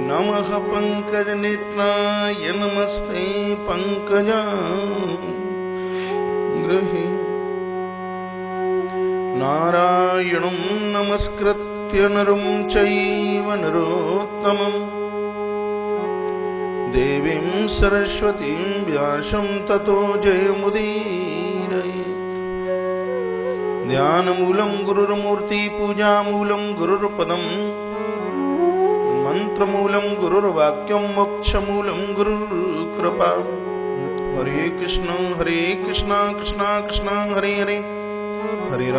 नमः पंकजनेत्राय नमस्ते पंकजांग्रहे नारायणं नमस्कृत्य नरं चैव नरोत्तमं देवीं सरस्वतीं व्यासं ततो जयमुदीरये। ध्यानमूलं गुरुर्मूर्ति पूजामूलं गुरुर्पदम् मंत्रमूलं गुरुर्वाक्यं मोक्षमूलं गुरुर्कृपा। हरे कृष्ण कृष्ण कृष्ण हरे हरे हरे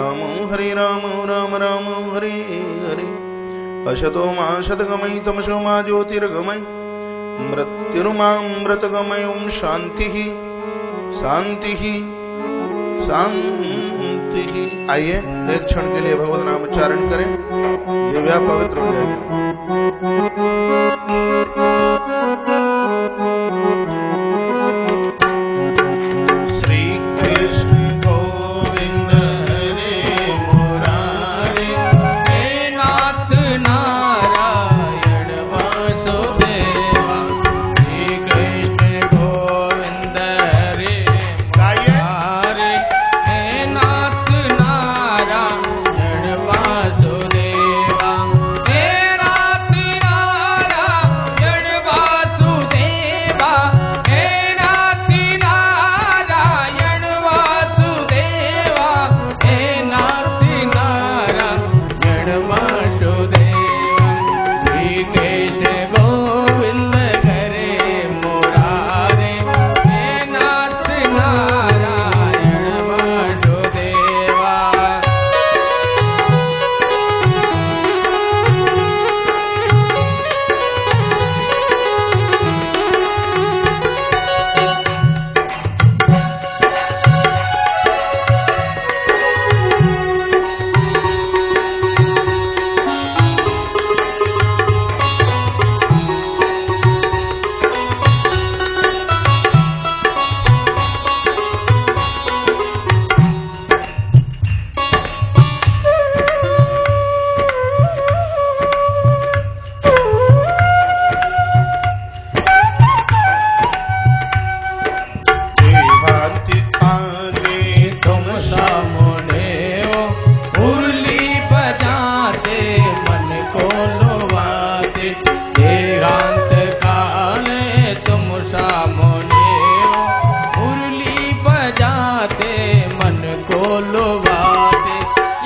राम राम राम हरे हरे। असतो मा सद्गमय तमसो मा ज्योतिर्गमय मृत्युर्मामृतगमय। ओम शांति शांति शांति। आइए एक क्षण के लिए भगवत नाम उच्चारण करें, ये व्या पवित्र हो जाएगी। श्री कृष्ण गोविंद हरे मुरारी, हे नाथ नारायण वासुदेवा। श्री कृष्ण गोविंद हरे मुरारी, हे नाथ नारायण वासुदेवा। हे नाथ नारायण वासुदेवा। हे नाथ नारायण वासुदेवा। हे नाथ नारायण वासुदेवा। श्री कृष्ण गोविंद हरे मुरारी, हे नाथ नारायण वासुदेवा। देहांति आगे तुम सामने हो, मुरली बजाते मन को लुभाते। देहांत काले तुम सामने हो, मुरली बजाते मन को लुभाते।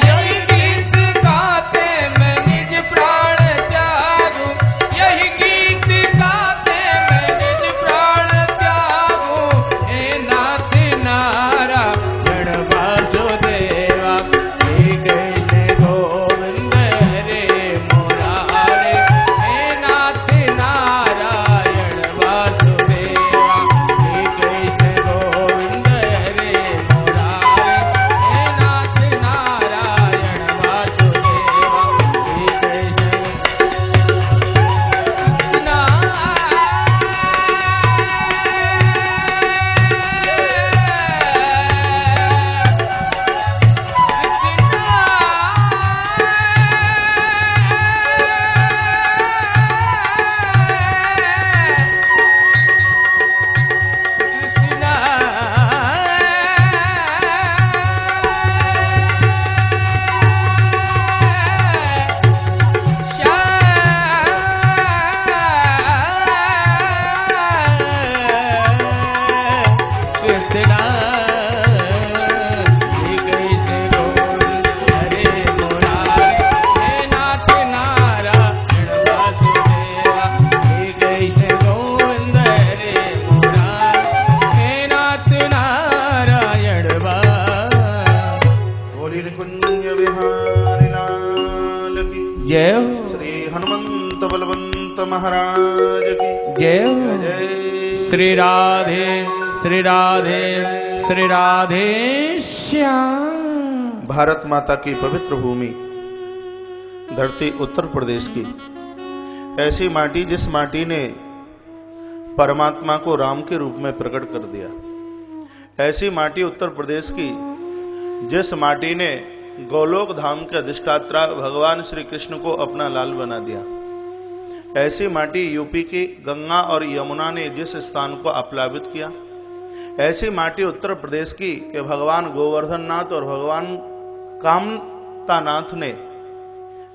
यही गीत गाते मैं निज प्राण त्यागूं, यही गीत गाते मैं निज प्राण त्यागूं। हे नाथ नारायण वासुदेवा। श्री कृष्ण गोविंद हरे मुरारी, हे नाथ नारायण वासुदेवा। श्री कृष्ण गोविंद हरे मुरारी, हे नाथ नारायण वासुदेवा। श्री कृष्ण बोली कुंज विहारी लाल की जय हो, श्री हनुमंत बलवंत महाराज की जय हो। जय। श्री राधे श्री राधे श्री राधे श्याम। भारत माता की पवित्र भूमि धरती उत्तर प्रदेश की, ऐसी माटी जिस माटी ने परमात्मा को राम के रूप में प्रकट कर दिया। ऐसी माटी उत्तर प्रदेश की जिस माटी ने गोलोक धाम के अधिष्ठाता भगवान श्री कृष्ण को अपना लाल बना दिया। ऐसी माटी यूपी की गंगा और यमुना ने जिस स्थान को आप्लावित किया, ऐसी माटी उत्तर प्रदेश की कि भगवान गोवर्धन नाथ और भगवान कामतानाथ ने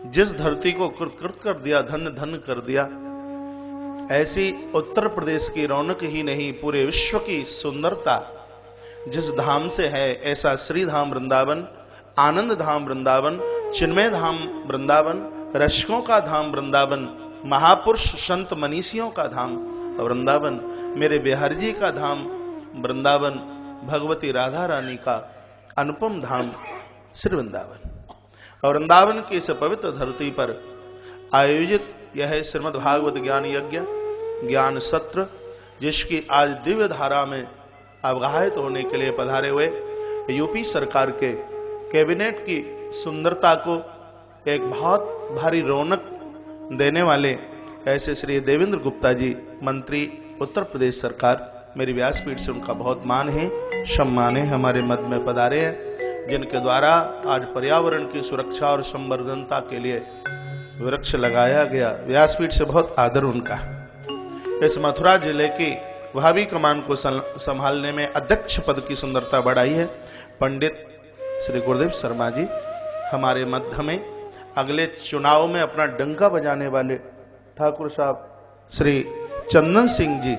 जिस धरती को कृत कर दिया, धन्य धन्य कर दिया, ऐसी उत्तर प्रदेश की रौनक ही नहीं पूरे विश्व की सुंदरता जिस धाम से है, ऐसा श्री धाम वृंदावन, आनंद धाम वृंदावन, चिन्मय धाम वृंदावन, रसिकों का धाम वृंदावन, महापुरुष संत मनीषियों का धाम वृंदावन, मेरे बिहार जी का धाम वृंदावन, भगवती राधा रानी का अनुपम धाम श्री वृंदावन। और वृंदावन की इस पवित्र धरती पर आयोजित यह श्रीमद् भागवत ज्ञान यज्ञ, ज्ञान सत्र, जिसकी आज दिव्य धारा में अवगाहित होने के लिए पधारे हुए यूपी सरकार के कैबिनेट की सुंदरता को एक बहुत भारी रौनक देने वाले ऐसे श्री देवेंद्र गुप्ता जी, मंत्री उत्तर प्रदेश सरकार, मेरी व्यासपीठ से उनका बहुत मान है, सम्मान है, हमारे मध्य में पधारे हैं, जिनके द्वारा आज पर्यावरण की सुरक्षा और संवर्धनता के लिए वृक्ष लगाया गया। व्यासपीठ से बहुत आदर उनका। इस मथुरा जिले की भावी कमान को संभालने में अध्यक्ष पद की सुंदरता बढ़ाई है पंडित श्री गुरुदेव शर्मा जी, हमारे मध्य में। अगले चुनाव में अपना डंका बजाने वाले ठाकुर साहब श्री चंदन सिंह जी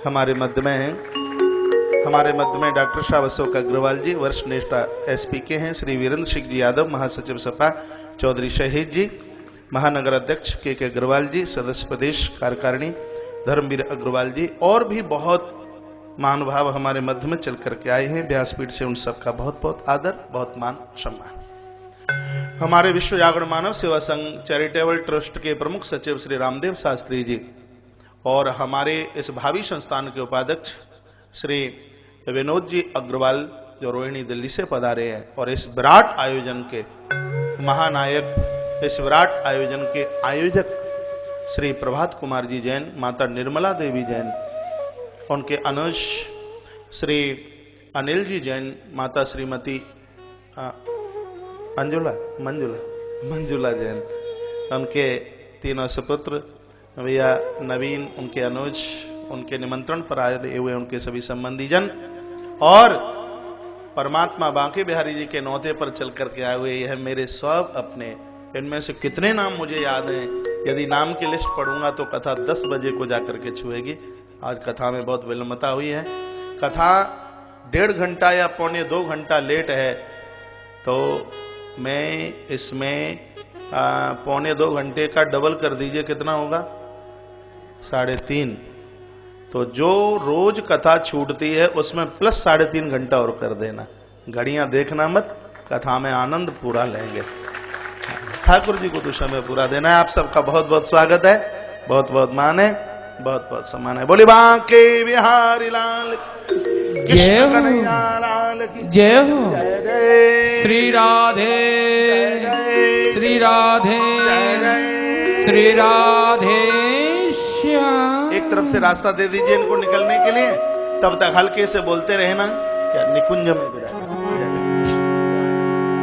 हमारे मध्य में हैं। हमारे मध्य में डॉक्टर साहब अशोक अग्रवाल जी वरिष्ठ नेता एसपी के हैं। श्री वीरेंद्र सिंह जी यादव महासचिव सपा, चौधरी शहीद जी महानगर अध्यक्ष के अग्रवाल जी सदस्य प्रदेश कार्यकारिणी, धर्मवीर अग्रवाल जी और भी बहुत महानुभाव हमारे मध्य में चल करके आए हैं। व्यासपीठ से उन सबका बहुत बहुत आदर, बहुत मान सम्मान। हमारे विश्व जागरण मानव सेवा संघ चैरिटेबल ट्रस्ट के प्रमुख सचिव श्री रामदेव शास्त्री जी और हमारे इस भावी संस्थान के उपाध्यक्ष श्री विनोद जी अग्रवाल जो रोहिणी दिल्ली से पधारे हैं, और इस विराट आयोजन के महानायक, इस विराट आयोजन के आयोजक श्री प्रभात कुमार जी जैन, माता निर्मला देवी जैन, उनके अनुज श्री अनिल जी जैन, माता श्रीमती मंजुला जैन, उनके तीनों सुपुत्र भैया नवीन, उनके अनुज, उनके निमंत्रण पर आए हुए उनके सभी संबंधी जन, और परमात्मा बांके बिहारी जी के नौते पर चल करके आए हुए यह मेरे सब अपने। इनमें से कितने नाम मुझे याद हैं, यदि नाम की लिस्ट पढ़ूंगा तो कथा 10 बजे को जाकर के छुएगी। आज कथा में बहुत विलंबता हुई है। कथा 1.5 घंटा या पौने 2 घंटा लेट है, तो मैं इसमें पौने 2 घंटे का डबल कर दीजिए, कितना होगा? 3.5। तो जो रोज कथा छूटती है उसमें प्लस 3.5 घंटा और कर देना। घड़ियां देखना मत, कथा में आनंद पूरा लेंगे। ठाकुर जी को तो समय पूरा देना है। आप सबका बहुत बहुत स्वागत है, बहुत बहुत मान है, बहुत बहुत सम्मान है। बोले बांके बिहारी लाल कृष्ण कन्हैया लाल की जय हो। जय जय श्री राधे श्री राधे श्री राधे श्याम। एक तरफ से रास्ता दे दीजिए इनको निकलने के लिए, तब तक हल्के से बोलते रहे ना। क्या निकुंज में विराजे,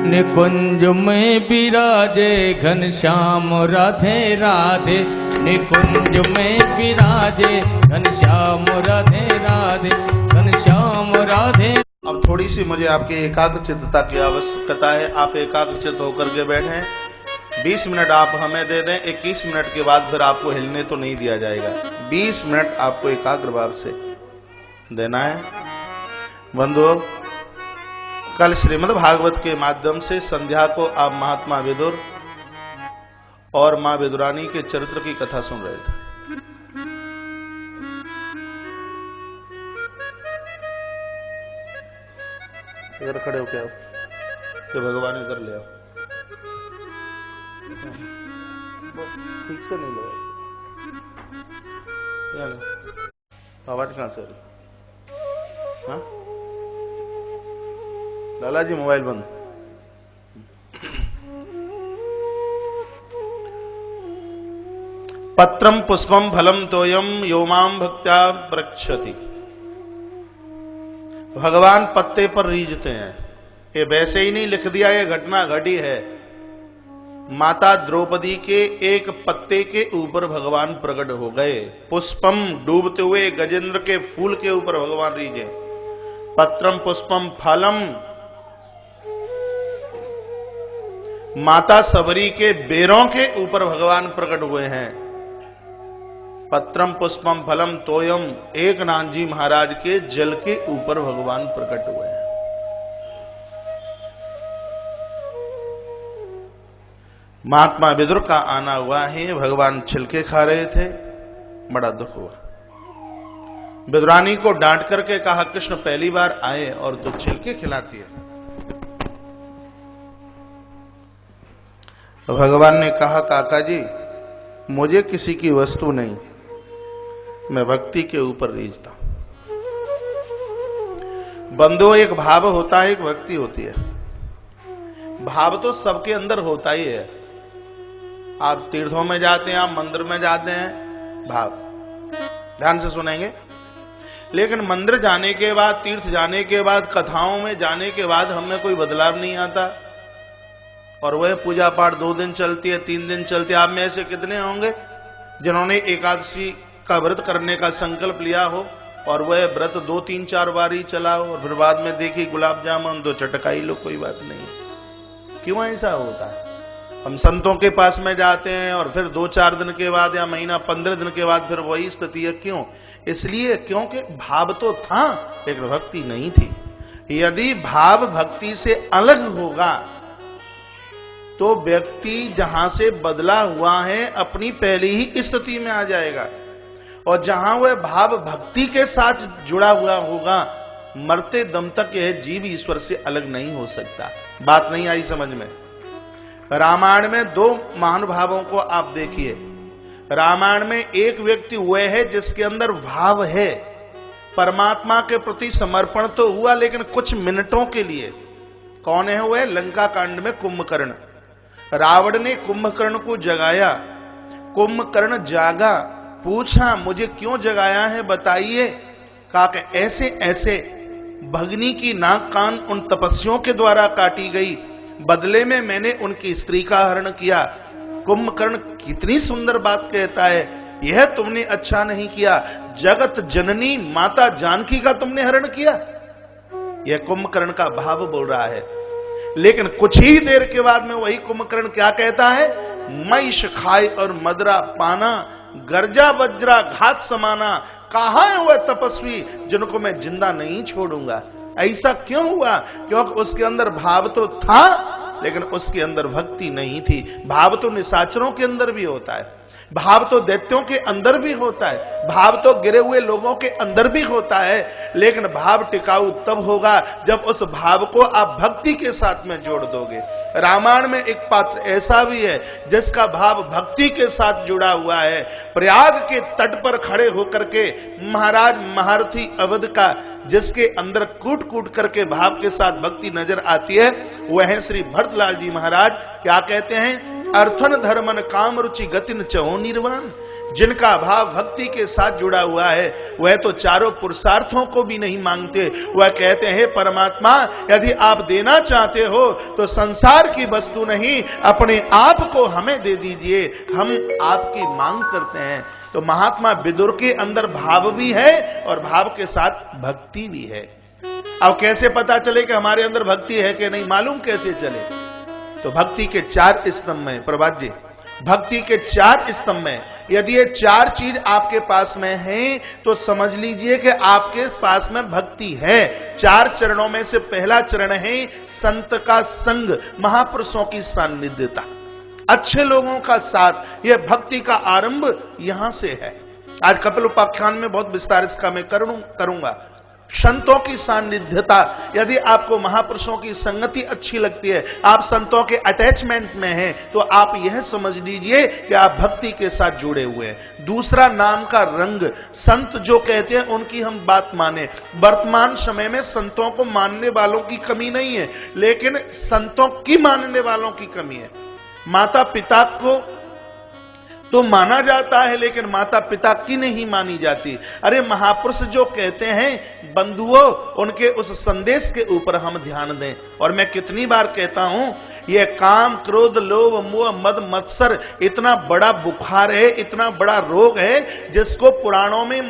निकुंज में विराजे घनश्याम राधे राधे, निकुंज में विराजे घनश्याम राधे राधे, घनश्याम राधे। अब थोड़ी सी मुझे आपकी एकाग्रचित्तता की आवश्यकता है। आप एकाग्रचित्त होकर के बैठे। 20 मिनट आप हमें दे दें, 21 मिनट के बाद फिर आपको हिलने तो नहीं दिया जाएगा। 20 मिनट आपको एकाग्र भाव से देना है। बंधुओं, कल श्रीमद् भागवत के माध्यम से संध्या को आप महात्मा विदुर और मां विदुरानी के चरित्र की कथा सुन रहे थे। इधर खड़े हो क्या तो भगवान इधर ले आओ, ठीक से नहीं लो, आवाज कहां से आ रही? हाँ लाला जी, मोबाइल बंद। पत्रम पुष्पम फलम तोयम योमाम भक्त्या प्रक्षति। भगवान पत्ते पर रीझते हैं, ये वैसे ही नहीं लिख दिया, ये घटना घटी है। माता द्रौपदी के एक पत्ते के ऊपर भगवान प्रकट हो गए। पुष्पम डूबते हुए गजेंद्र के फूल के ऊपर भगवान रीजे, पत्रम पुष्पम फलम माता सबरी के बेरों के ऊपर भगवान प्रकट हुए हैं। पत्रम पुष्पम फलम तोयम एकनाथ जी महाराज के जल के ऊपर भगवान प्रकट हुए हैं। महात्मा विदुर का आना हुआ है, भगवान छिलके खा रहे थे, बड़ा दुख हुआ। विदुरानी को डांट करके कहा, कृष्ण पहली बार आए और तो छिलके खिलाती है। तो भगवान ने कहा, काका जी मुझे किसी की वस्तु नहीं, मैं भक्ति के ऊपर रीझता हूं। बंधु, एक भाव होता है, एक भक्ति होती है। भाव तो सबके अंदर होता ही है। आप तीर्थों में जाते हैं, आप मंदिर में जाते हैं, भाव ध्यान से सुनेंगे। लेकिन मंदिर जाने के बाद, तीर्थ जाने के बाद, कथाओं में जाने के बाद हमें कोई बदलाव नहीं आता, और वह पूजा पाठ 2 दिन चलती है, 3 दिन चलती है। आप में ऐसे कितने होंगे जिन्होंने एकादशी का व्रत करने का संकल्प लिया हो और वह व्रत 2, 3, 4 बार ही चला हो, और फिर बाद में देखी गुलाब जामुन 2 चटकाई लो, कोई बात नहीं। क्यों ऐसा होता है? हम संतों के पास में जाते हैं और फिर 2-4 दिन के बाद या महीना 15 दिन के बाद फिर वही स्थिति है। क्यों? इसलिए क्योंकि भाव तो था लेकिन भक्ति नहीं थी। यदि भाव भक्ति से अलग होगा तो व्यक्ति जहां से बदला हुआ है अपनी पहली ही स्थिति में आ जाएगा, और जहां वह भाव भक्ति के साथ जुड़ा हुआ होगा, मरते दम तक यह जीव ईश्वर से अलग नहीं हो सकता। बात नहीं आई समझ में? रामायण में 2 महानुभावों को आप देखिए। रामायण में एक व्यक्ति वह है जिसके अंदर भाव है, परमात्मा के प्रति समर्पण तो हुआ लेकिन कुछ मिनटों के लिए। कौन है वह? लंका कांड में कुंभकर्ण। रावण ने कुंभकर्ण को जगाया, कुंभकर्ण जागा, पूछा मुझे क्यों जगाया है बताइए। कहा कि ऐसे ऐसे भगनी की नाक कान उन तपस्वियों के द्वारा काटी गई, बदले में मैंने उनकी स्त्री का हरण किया। कुंभकर्ण कितनी सुंदर बात कहता है, यह तुमने अच्छा नहीं किया, जगत जननी माता जानकी का तुमने हरण किया। यह कुंभकर्ण का भाव बोल रहा है। लेकिन कुछ ही देर के बाद में वही कुंभकर्ण क्या कहता है? महिष खाए और मदरा पाना, गर्जा वज्रा घात समाना, कहां है वह तपस्वी जिनको मैं जिंदा नहीं छोड़ूंगा। ऐसा क्यों हुआ? क्योंकि उसके अंदर भाव तो था लेकिन उसके अंदर भक्ति नहीं थी। भाव तो निशाचरों के अंदर भी होता है, भाव तो दैत्यों के अंदर भी होता है, भाव तो गिरे हुए लोगों के अंदर भी होता है, लेकिन भाव टिकाऊ तब होगा जब उस भाव को आप भक्ति के साथ में जोड़ दोगे। रामायण में एक पात्र ऐसा भी है जिसका भाव भक्ति के साथ जुड़ा हुआ है। प्रयाग के तट पर खड़े होकर के महाराज महारथी अवध का जिसके अंदर कूट कूट करके भाव के साथ भक्ति नजर आती है, वह है श्री भरतलाल जी महाराज। क्या कहते हैं? अर्थन धर्मन काम रुचि गतिन चहो निर्वाण। जिनका भाव भक्ति के साथ जुड़ा हुआ है वह तो चारों पुरुषार्थों को भी नहीं मांगते। वह कहते हैं परमात्मा यदि आप देना चाहते हो तो संसार की वस्तु नहीं, अपने आप को हमें दे दीजिए, हम आपकी मांग करते हैं। तो महात्मा विदुर के अंदर भाव भी है और भाव के साथ भक्ति भी है। अब कैसे पता चले कि हमारे अंदर भक्ति है कि नहीं? मालूम कैसे चले? तो भक्ति के 4 स्तंभ में प्रभात जी, भक्ति के 4 स्तंभ में यदि ये 4 चीज आपके पास में है तो समझ लीजिए कि आपके पास में भक्ति है। 4 चरणों में से पहला चरण है संत का संग, महापुरुषों की सान्निध्यता, अच्छे लोगों का साथ। यह भक्ति का आरंभ यहां से है। आज कपिल उपाख्यान में बहुत विस्तार इसका मैं करूंगा। संतों की सान्निध्यता, यदि आपको महापुरुषों की संगति अच्छी लगती है, आप संतों के अटैचमेंट में हैं, तो आप यह समझ लीजिए कि आप भक्ति के साथ जुड़े हुए हैं। दूसरा नाम का रंग, संत जो कहते हैं उनकी हम बात माने। वर्तमान समय में संतों को मानने वालों की कमी नहीं है, लेकिन संतों की मानने वालों की कमी है। माता पिता को तो माना जाता है, लेकिन माता पिता की नहीं मानी जाती। अरे महापुरुष जो कहते हैं बंधुओं, उनके उस संदेश के ऊपर हम ध्यान दें। और मैं कितनी बार कहता हूं, यह काम क्रोध लोभ मोह मद मत्सर इतना बड़ा बुखार है, इतना बड़ा रोग है, जिसको पुराणों में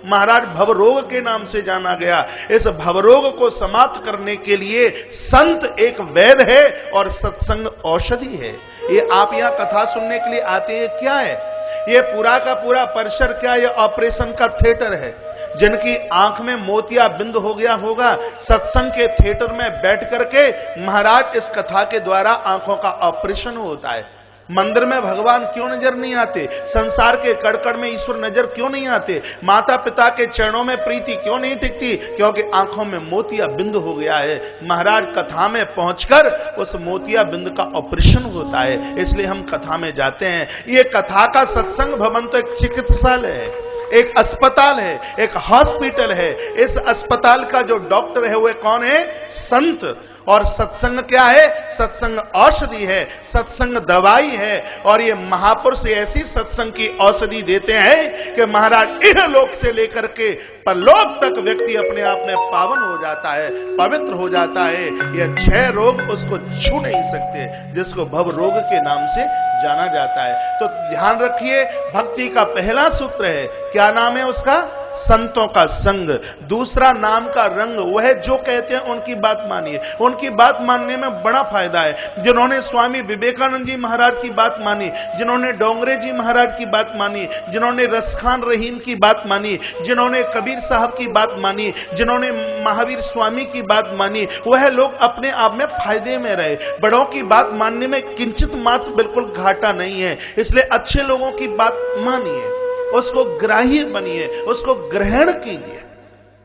महाराज भवरोग के नाम से जाना गया। इस भवरोग को समाप्त करने के लिए संत एक वैद्य है और सत्संग औषधि है। ये आप यहां कथा सुनने के लिए आते हैं, क्या है ये पूरा का पूरा परिसर? क्या ये ऑपरेशन का थिएटर है? जिनकी आंख में मोतिया बिंद हो गया होगा, सत्संग के थिएटर में बैठ करके महाराज इस कथा के द्वारा आंखों का ऑपरेशन होता है। मंदिर में भगवान क्यों नजर नहीं आते? संसार के कड़कड़ में ईश्वर नजर क्यों नहीं आते? माता पिता के चरणों में प्रीति क्यों नहीं टिकती? क्योंकि आंखों में मोतिया बिंद हो गया है। महाराज कथा में पहुंचकर उस मोतिया बिंद का ऑपरेशन होता है, इसलिए हम कथा में जाते हैं। ये कथा का सत्संग भवन तो एक चिकित्सालय है, एक अस्पताल है, एक हॉस्पिटल है। इस अस्पताल का जो डॉक्टर है वह कौन है? संत। और सत्संग क्या है? सत्संग औषधि है, सत्संग दवाई है। और ये महापुरुष ऐसी सत्संग की औषधि देते हैं कि महाराज इह लोक से लेकर के परलोक तक व्यक्ति अपने आप में पावन हो जाता है, पवित्र हो जाता है। यह 6 रोग उसको छू नहीं सकते, जिसको भव रोग के नाम से जाना जाता है। तो ध्यान रखिए, भक्ति का पहला सूत्र है, क्या नाम है उसका? संतों का संग। दूसरा नाम का रंग, वह जो कहते हैं उनकी बात मानिए। उनकी बात मानने में बड़ा फायदा है। जिन्होंने स्वामी विवेकानंद जी महाराज की बात मानी, जिन्होंने डोंगरे जी महाराज की बात मानी, जिन्होंने रसखान रहीम की बात मानी, जिन्होंने कबीर साहब की बात मानी, जिन्होंने महावीर स्वामी की बात मानी, वह लोग अपने आप में फायदे में रहे। बड़ों की बात मानने में किंचित मात्र बिल्कुल घाटा नहीं है। इसलिए अच्छे लोगों की बात मानिए, उसको ग्राह्य बनिए, उसको ग्रहण कीजिए।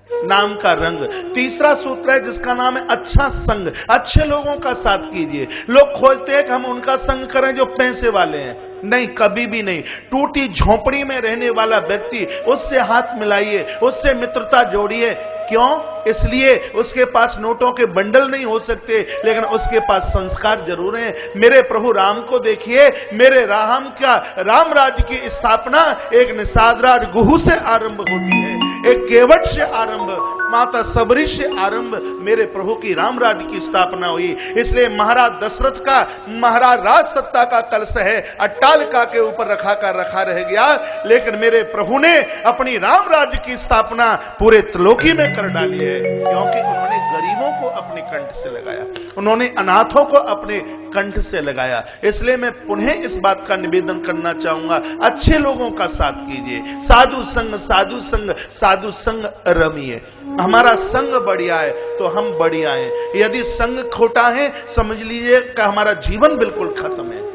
नाम का रंग। तीसरा सूत्र है जिसका नाम है अच्छा संग। अच्छे लोगों का साथ कीजिए। लोग खोजते हैं कि हम उनका संग करें जो पैसे वाले हैं, नहीं, कभी भी नहीं। टूटी झोपड़ी में रहने वाला व्यक्ति, उससे हाथ मिलाइए, उससे मित्रता जोड़िए। क्यों? इसलिए उसके पास नोटों के बंडल नहीं हो सकते, लेकिन उसके पास संस्कार जरूर हैं। मेरे प्रभु राम को देखिए, मेरे राम का राम राज्य की स्थापना एक निषाद राज गुहू से आरंभ होती है, एक केवट से आरंभ, माता सबरी से आरंभ मेरे प्रभु की राम राज्य की स्थापना हुई। इसलिए महाराज दशरथ का महाराज राज सत्ता का कलश है, अट्टालिका के ऊपर रखा रह गया, लेकिन मेरे प्रभु ने अपनी राम राज्य की स्थापना पूरे त्रिलोकी में कर डाली है, क्योंकि उन्होंने गरीबों को अपने कंठ से लगाया, उन्होंने अनाथों को अपने कंठ से लगाया। इसलिए मैं पुनः इस बात का निवेदन करना चाहूंगा, अच्छे लोगों का साथ कीजिए। साधु संग साधु संग साधु संग रमिए। हमारा संग बढ़िया है तो हम बढ़िया हैं, यदि संग खोटा है समझ लीजिए कि हमारा जीवन बिल्कुल खत्म है।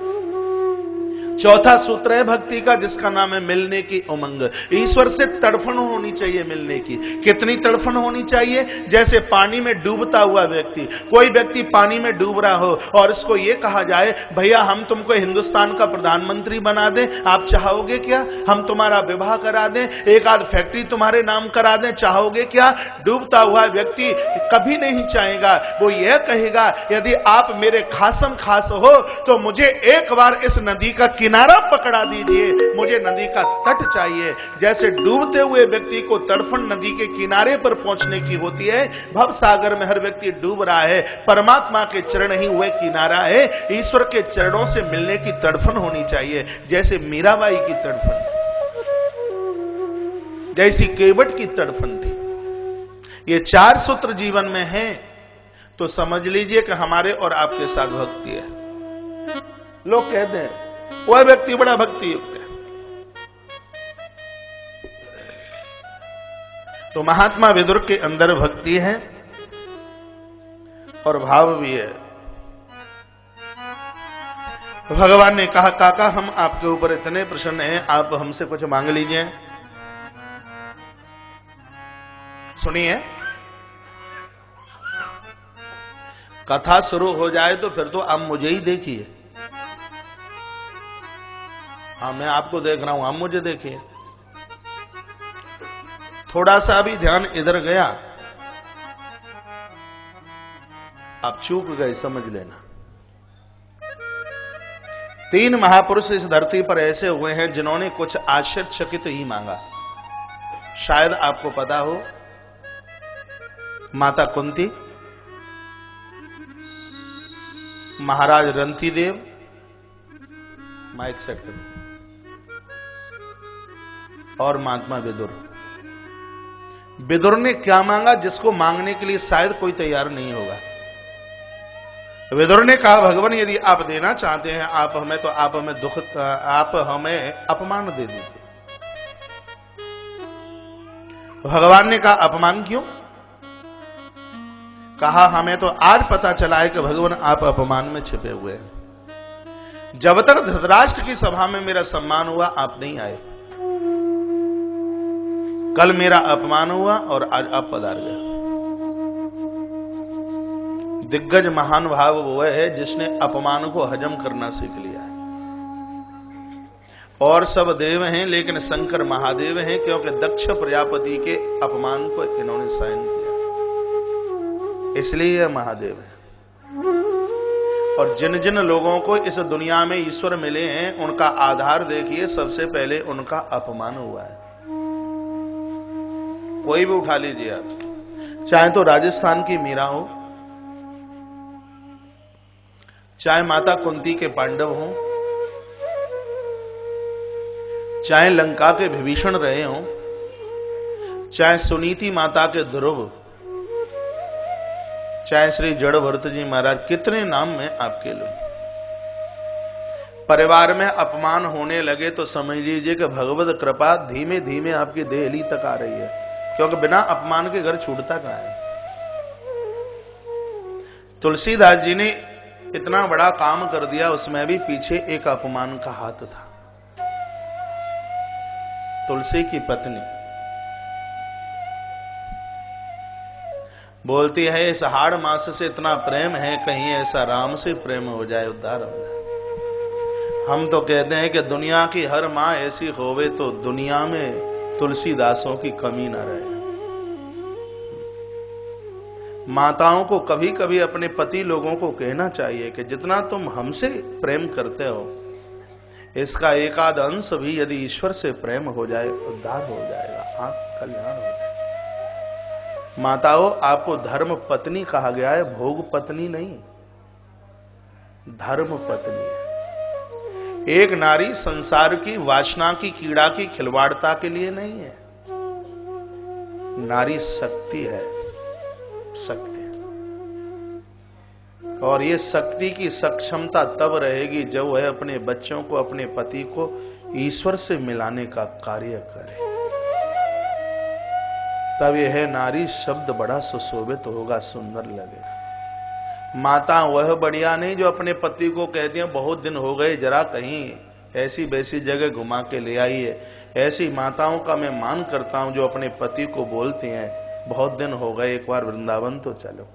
चौथा सूत्र है भक्ति का, जिसका नाम है मिलने की उमंग। ईश्वर से तड़फन होनी चाहिए मिलने की। कितनी तड़फन होनी चाहिए? जैसे पानी में डूबता हुआ व्यक्ति, कोई व्यक्ति पानी में डूब रहा हो और उसको यह कहा जाए भैया हम तुमको हिंदुस्तान का प्रधानमंत्री बना दें, आप चाहोगे क्या? हम तुम्हारा विवाह करा दें, एक आध फैक्ट्री तुम्हारे नाम करा दें, चाहोगे क्या? डूबता हुआ व्यक्ति कभी नहीं चाहेगा। वो यह कहेगा यदि आप मेरे खासम खास हो तो मुझे एक बार इस नदी का किनारा पकड़ा दीजिए, मुझे नदी का तट चाहिए। जैसे डूबते हुए व्यक्ति को तड़फन नदी के किनारे पर पहुंचने की होती है, भव सागर में हर व्यक्ति डूब रहा है, परमात्मा के चरण ही वह किनारा है। ईश्वर के चरणों से मिलने की तड़फन होनी चाहिए, जैसे मीराबाई की तड़फन, जैसी केवट की तड़फन थी। ये 4 सूत्र जीवन में हैं तो समझ लीजिए कि हमारे और आपके साथ भक्ति है। लोग कहते हैं वह व्यक्ति बड़ा भक्ति युक्त है, तो महात्मा विदुर के अंदर भक्ति है और भाव भी है। भगवान ने कहा काका हम आपके ऊपर इतने प्रसन्न हैं, आप हमसे कुछ मांग लीजिए। सुनिए, कथा शुरू हो जाए तो फिर तो आप मुझे ही देखिए। हाँ, मैं आपको देख रहा हूं, आप मुझे देखिए। थोड़ा सा भी ध्यान इधर गया आप चूक गए, समझ लेना। 3 महापुरुष इस धरती पर ऐसे हुए हैं जिन्होंने कुछ आश्चर्यचकित ही मांगा। शायद आपको पता हो, माता कुंती, महाराज रंतीदेव, माइक सेट करो, और महात्मा विदुर। विदुर ने क्या मांगा जिसको मांगने के लिए शायद कोई तैयार नहीं होगा। विदुर ने कहा, भगवान यदि आप देना चाहते हैं आप हमें, तो आप हमें दुख, आप हमें अपमान दे दीजिए। भगवान ने कहा, अपमान क्यों? कहा, हमें तो आज पता चला है कि भगवान आप अपमान में छिपे हुए हैं। जब तक धृतराष्ट्र की सभा में मेरा सम्मान हुआ आप नहीं आए, कल मेरा अपमान हुआ और आज आप पधार गए। दिग्गज महान भाव वो है जिसने अपमान को हजम करना सीख लिया है। और सब देव हैं लेकिन शंकर महादेव हैं, क्योंकि दक्ष प्रजापति के अपमान को इन्होंने सहन किया, इसलिए यह महादेव है। और जिन जिन लोगों को इस दुनिया में ईश्वर मिले हैं उनका आधार देखिए, सबसे पहले उनका अपमान हुआ है। कोई भी उठा लीजिए आप, चाहे तो राजस्थान की मीरा हो, चाहे माता कुंती के पांडव हों, चाहे लंका के विभीषण रहे हों, चाहे सुनीति माता के ध्रुव, चाहे श्री जड़ भरत जी महाराज, कितने नाम में आपके लोग। परिवार में अपमान होने लगे तो समझ लीजिए कि भगवत कृपा धीमे धीमे आपकी देहली तक आ रही है, क्योंकि बिना अपमान के घर छूटता कहां है। तुलसीदास जी ने इतना बड़ा काम कर दिया, उसमें भी पीछे एक अपमान का हाथ था। तुलसी की पत्नी बोलती है, इस हाड़ मास से इतना प्रेम है, कहीं ऐसा राम से प्रेम हो जाए, उद्धार हो जाए। हम तो कहते हैं कि दुनिया की हर मां ऐसी होवे तो दुनिया में तुलसीदासों की कमी ना रहे। माताओं को कभी कभी अपने पति लोगों को कहना चाहिए कि जितना तुम हमसे प्रेम करते हो, इसका एक आध अंश भी यदि ईश्वर से प्रेम हो जाए, उद्धार हो जाएगा, आप कल्याण हो जाए। माताओं, आपको धर्म पत्नी कहा गया है, भोग पत्नी नहीं, धर्म पत्नी है। एक नारी संसार की वासना की कीड़ा की खिलवाड़ता के लिए नहीं है। नारी शक्ति है, शक्ति। और ये शक्ति की सक्षमता तब रहेगी जब वह अपने बच्चों को, अपने पति को ईश्वर से मिलाने का कार्य करे, तब यह नारी शब्द बड़ा सुशोभित होगा, सुंदर लगेगा। माता वह बढ़िया नहीं जो अपने पति को कहती हैं, बहुत दिन हो गए, जरा कहीं ऐसी वैसी जगह घुमा के ले आइए। ऐसी माताओं का मैं मान करता हूं जो अपने पति को बोलती हैं, बहुत दिन हो गए, एक बार वृंदावन तो चलो,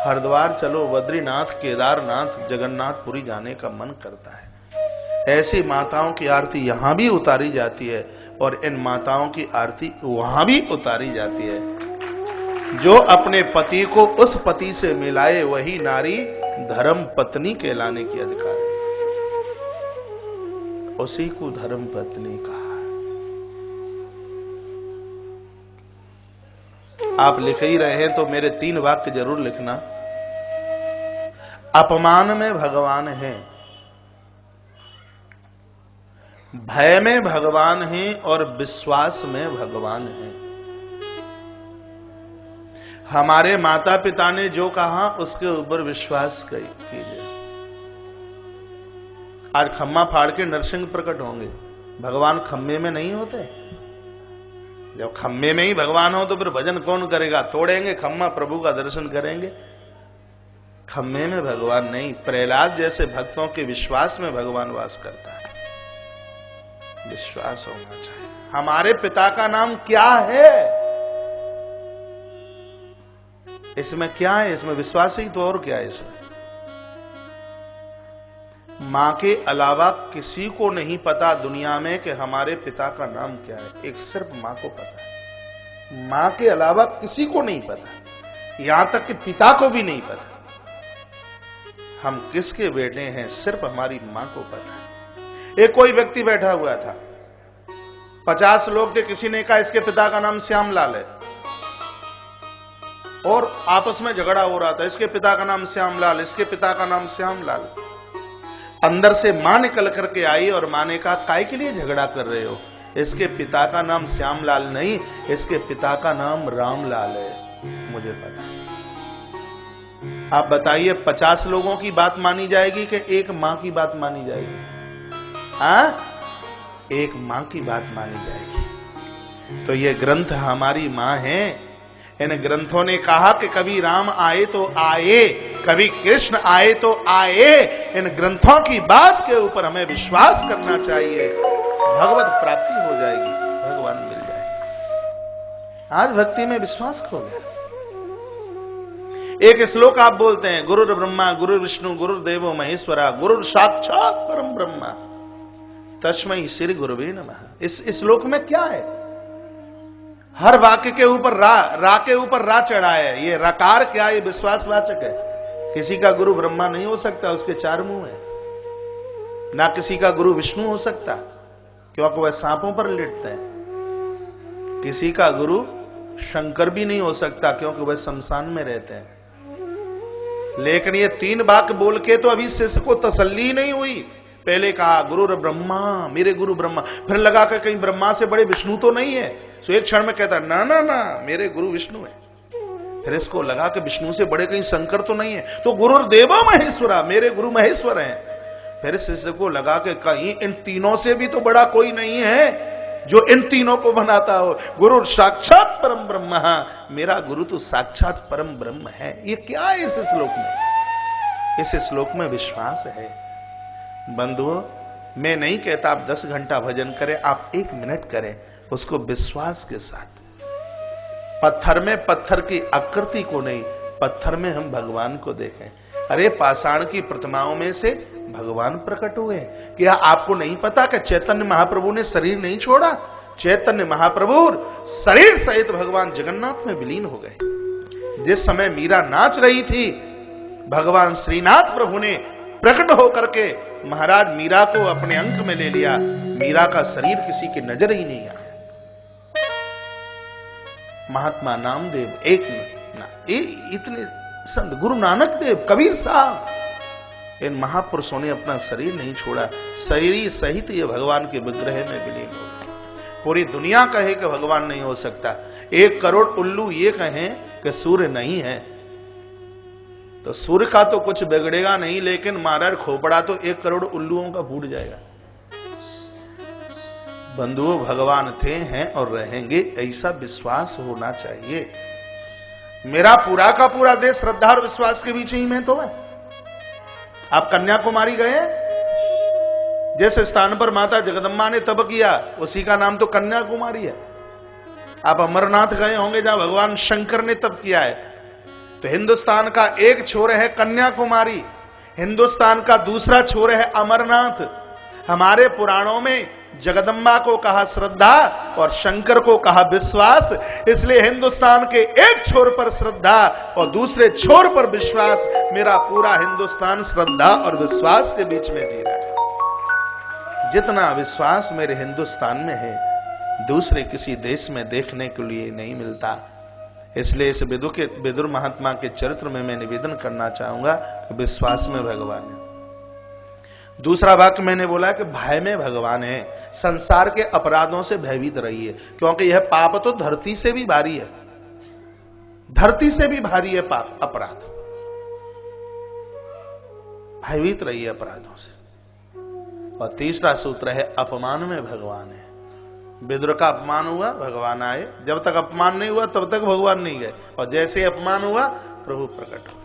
हरिद्वार चलो, बद्रीनाथ, केदारनाथ, जगन्नाथपुरी जाने का मन करता है। ऐसी माताओं की आरती यहां भी उतारी जाती है और इन माताओं की आरती वहां भी उतारी जाती है। जो अपने पति को उस पति से मिलाए वही नारी धर्म पत्नी कहलाने की अधिकार है। उसी को धर्म पत्नी कहा। आप लिख ही रहे हैं तो मेरे 3 वाक्य जरूर लिखना। अपमान में भगवान है, भय में भगवान है और विश्वास में भगवान है। हमारे माता पिता ने जो कहा उसके ऊपर विश्वास कीजिए। आज खम्मा फाड़ के नरसिंह प्रकट होंगे, भगवान खम्मे में नहीं होते। जब खम्मे में ही भगवान हो तो फिर भजन कौन करेगा? तोड़ेंगे खम्मा, प्रभु का दर्शन करेंगे। खम्मे में भगवान नहीं, प्रहलाद जैसे भक्तों के विश्वास में भगवान वास करता है। विश्वास होना चाहिए। हमारे पिता का नाम क्या है? इसमें क्या है? इसमें विश्वास ही तो, और क्या है इसमें? मां के अलावा किसी को नहीं पता दुनिया में कि हमारे पिता का नाम क्या है। एक सिर्फ मां को पता है, मां के अलावा किसी को नहीं पता, यहां तक कि पिता को भी नहीं पता। हम किसके बेटे हैं सिर्फ हमारी मां को पता है। एक कोई व्यक्ति बैठा हुआ था, 50 लोग थे, किसी ने कहा इसके पिता का नाम श्यामलाल है, और आपस में झगड़ा हो रहा था, इसके पिता का नाम श्यामलाल, इसके पिता का नाम श्यामलाल। अंदर से मां निकल करके आई और मां ने कहा काय के लिए झगड़ा कर रहे हो, इसके पिता का नाम श्यामलाल नहीं, इसके पिता का नाम रामलाल है, मुझे पता है। आप बताइए 50 लोगों की बात मानी जाएगी कि एक मां की बात मानी जाएगी? हाँ, एक मां की बात मानी जाएगी। तो ये ग्रंथ हमारी मां है। इन ग्रंथों ने कहा कि कभी राम आए तो आए, कभी कृष्ण आए तो आए। इन ग्रंथों की बात के ऊपर हमें विश्वास करना चाहिए, भगवत प्राप्ति हो जाएगी, भगवान मिल जाएगा। आज भक्ति में विश्वास खो गया। एक श्लोक आप बोलते हैं, गुरुर ब्रह्मा गुरुर विष्णु गुरुर्देवो महेश्वरा गुरुर साक्षात परम ब्रह्मा तस्मै श्री गुरुवे नमः। इस श्लोक में क्या है? हर वाक्य के ऊपर रा के ऊपर रा चढ़ा है। ये रकार क्या? ये विश्वासवाचक है। किसी का गुरु ब्रह्मा नहीं हो सकता, उसके 4 मुंह है। ना किसी का गुरु विष्णु हो सकता क्योंकि वह सांपों पर लेटते हैं। किसी का गुरु शंकर भी नहीं हो सकता क्योंकि वह शमशान में रहते हैं। लेकिन ये 3 वाक्य बोल के तो अभी शिष्य को तसल्ली नहीं हुई। पहले कहा गुरु ब्रह्मा, मेरे गुरु ब्रह्मा, फिर लगा कर कहीं ब्रह्मा से बड़े विष्णु तो नहीं है। तो एक क्षण में कहता ना ना ना, मेरे गुरु विष्णु है। फिर इसको लगा कि विष्णु से बड़े कहीं शंकर तो नहीं है, तो गुरुर्देवो महेश्वरा, मेरे गुरु महेश्वर हैं। फिर शिष्य को लगा कि कहीं इन तीनों से भी तो बड़ा कोई नहीं है जो इन तीनों को बनाता हो। गुरु साक्षात परम ब्रह्म, मेरा गुरु तो साक्षात परम ब्रह्म है। ये क्या है इस श्लोक में? इस श्लोक में विश्वास है। बंधुओं, मैं नहीं कहता आप 10 घंटा भजन करें, आप 1 मिनट करें उसको विश्वास के साथ। पत्थर में पत्थर की आकृति को नहीं, पत्थर में हम भगवान को देखें। अरे पाषाण की प्रतिमाओं में से भगवान प्रकट हुए। क्या आपको नहीं पता कि चैतन्य महाप्रभु ने शरीर नहीं छोड़ा? चैतन्य महाप्रभु शरीर सहित भगवान जगन्नाथ में विलीन हो गए। जिस समय मीरा नाच रही थी, भगवान श्रीनाथ प्रभु ने प्रकट होकर के महाराज मीरा को अपने अंक में ले लिया। मीरा का शरीर किसी की नजर ही नहीं आया। महात्मा नामदेव, एक ना इतने संत, गुरु नानक देव, कबीर साहब, इन महापुरुषों ने अपना शरीर नहीं छोड़ा। शरीर सहित ये भगवान के विग्रह में विलीन हो गए। पूरी दुनिया कहे कि भगवान नहीं हो सकता, 1 करोड़ उल्लू ये कहें कि सूर्य नहीं है, तो सूर्य का तो कुछ बिगड़ेगा नहीं, लेकिन महाराज खोपड़ा तो 1 करोड़ उल्लुओं का फूट जाएगा। बंधुओं, भगवान थे, हैं और रहेंगे, ऐसा विश्वास होना चाहिए। मेरा पूरा का पूरा देश श्रद्धा और विश्वास के बीच ही में तो है। आप कन्याकुमारी गए? जिस स्थान पर माता जगदम्बा ने तप किया उसी का नाम तो कन्याकुमारी है। आप अमरनाथ गए होंगे जहां भगवान शंकर ने तप किया है। तो हिंदुस्तान का एक छोर है कन्याकुमारी, हिंदुस्तान का दूसरा छोर है अमरनाथ। हमारे पुराणों में जगदम्बा को कहा श्रद्धा और शंकर को कहा विश्वास। इसलिए हिंदुस्तान के एक छोर पर श्रद्धा और दूसरे छोर पर विश्वास। मेरा पूरा हिंदुस्तान श्रद्धा और विश्वास के बीच में जी रहा है। जितना विश्वास मेरे हिंदुस्तान में है, दूसरे किसी देश में देखने के लिए नहीं मिलता। इसलिए इस विदुर महात्मा के चरित्र में मैं निवेदन करना चाहूंगा कि विश्वास में भगवान है। दूसरा वाक्य मैंने बोला कि भय में भगवान है। संसार के अपराधों से भयभीत रहिए, क्योंकि यह पाप तो धरती से भी भारी है। धरती से भी भारी है पाप, अपराध। भयभीत रहिए अपराधों से। और तीसरा सूत्र है अपमान में भगवान है। विदुर का अपमान हुआ, भगवान आए। जब तक अपमान नहीं हुआ तब तक भगवान नहीं गए, और जैसे अपमान हुआ प्रभु प्रकट हुए।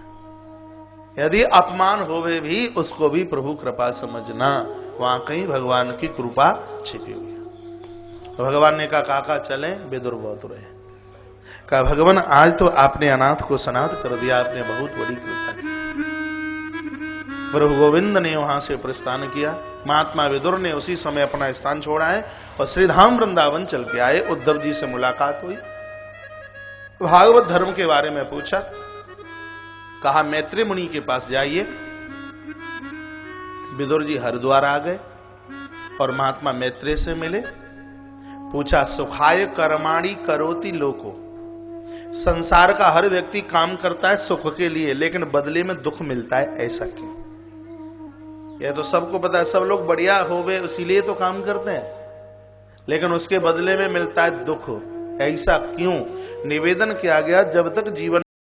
यदि अपमान होवे भी उसको भी प्रभु कृपा समझना, वहां कहीं भगवान की कृपा छिपी हुई है। तो भगवान ने कहा काका चलें, विदुर बहुत रहे। कहा भगवान आज तो आपने अनाथ को सनाथ कर दिया, आपने बहुत बड़ी कृपा की। प्रभु गोविंद ने वहां से प्रस्थान किया। महात्मा विदुर ने उसी समय अपना स्थान छोड़ा है और श्रीधाम वृंदावन चल के आए। उद्धव जी से मुलाकात हुई, भागवत धर्म के बारे में पूछा। कहा मैत्री मुनि के पास जाइए, विदुर जी हरिद्वार आ गए और महात्मा मैत्रेय से मिले। पूछा, सुखाय कर्माणि करोति लोको, संसार का हर व्यक्ति काम करता है सुख के लिए, लेकिन बदले में दुख मिलता है, ऐसा क्यों? यह तो सबको पता है, सब लोग बढ़िया हो गए इसीलिए तो काम करते हैं, लेकिन उसके बदले में मिलता है दुख, ऐसा क्यों? निवेदन किया गया, जब तक जीवन